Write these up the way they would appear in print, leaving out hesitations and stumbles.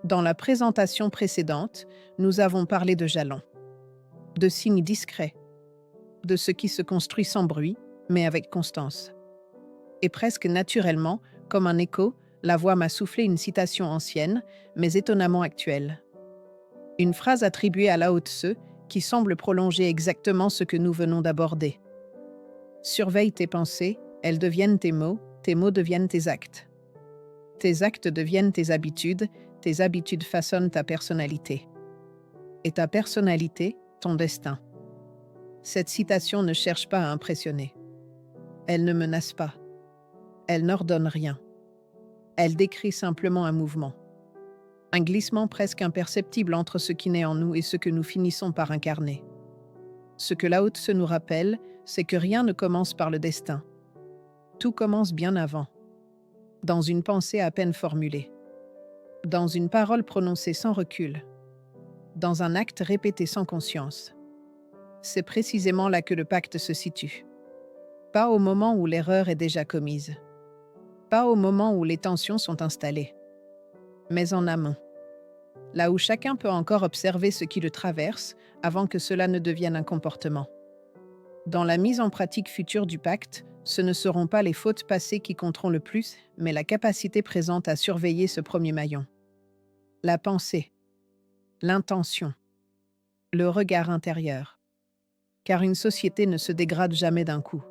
Dans la présentation précédente, nous avons parlé de jalons, de signes discrets, de ce qui se construit sans bruit, mais avec constance. Et presque naturellement, comme un écho, la voix m'a soufflé une citation ancienne, mais étonnamment actuelle. Une phrase attribuée à Lao Tse qui semble prolonger exactement ce que nous venons d'aborder. Surveille tes pensées, elles deviennent tes mots deviennent tes actes. Tes actes deviennent tes habitudes façonnent ta personnalité. Et ta personnalité, ton destin. Cette citation ne cherche pas à impressionner. Elle ne menace pas. Elle n'ordonne rien. Elle décrit simplement un mouvement. Un glissement presque imperceptible entre ce qui naît en nous et ce que nous finissons par incarner. Ce que Lao Tse nous rappelle, c'est que rien ne commence par le destin. Tout commence bien avant. Dans une pensée à peine formulée. Dans une parole prononcée sans recul. Dans un acte répété sans conscience. C'est précisément là que le pacte se situe. Pas au moment où l'erreur est déjà commise. Pas au moment où les tensions sont installées. Mais en amont. Là où chacun peut encore observer ce qui le traverse avant que cela ne devienne un comportement. Dans la mise en pratique future du pacte, ce ne seront pas les fautes passées qui compteront le plus, mais la capacité présente à surveiller ce premier maillon. La pensée, l'intention, le regard intérieur. Car une société ne se dégrade jamais d'un coup.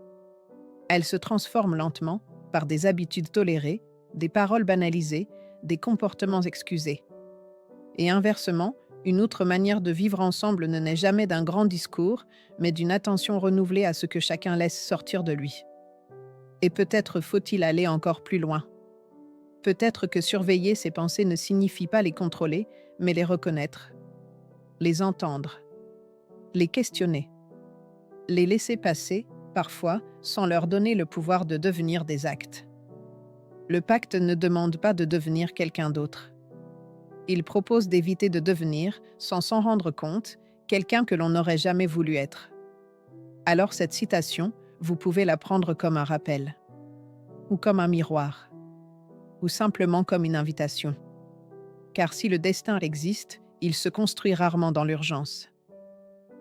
Elle se transforme lentement par des habitudes tolérées, des paroles banalisées, des comportements excusés. Et inversement, une autre manière de vivre ensemble ne naît jamais d'un grand discours, mais d'une attention renouvelée à ce que chacun laisse sortir de lui. Et peut-être faut-il aller encore plus loin. Peut-être que surveiller ses pensées ne signifie pas les contrôler, mais les reconnaître, les entendre, les questionner, les laisser passer, parfois, sans leur donner le pouvoir de devenir des actes. Le pacte ne demande pas de devenir quelqu'un d'autre. Il propose d'éviter de devenir, sans s'en rendre compte, quelqu'un que l'on n'aurait jamais voulu être. Alors cette citation, vous pouvez la prendre comme un rappel, ou comme un miroir, ou simplement comme une invitation. Car si le destin existe, il se construit rarement dans l'urgence.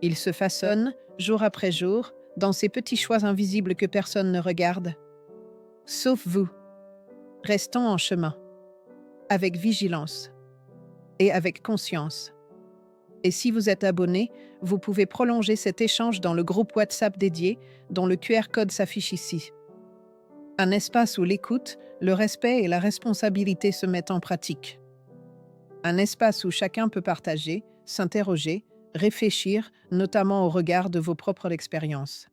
Il se façonne, jour après jour, dans ces petits choix invisibles que personne ne regarde. Sauf vous. Restons en chemin, avec vigilance et avec conscience. Et si vous êtes abonné, vous pouvez prolonger cet échange dans le groupe WhatsApp dédié, dont le QR code s'affiche ici. Un espace où l'écoute, le respect et la responsabilité se mettent en pratique. Un espace où chacun peut partager, s'interroger, réfléchir, notamment au regard de vos propres expériences.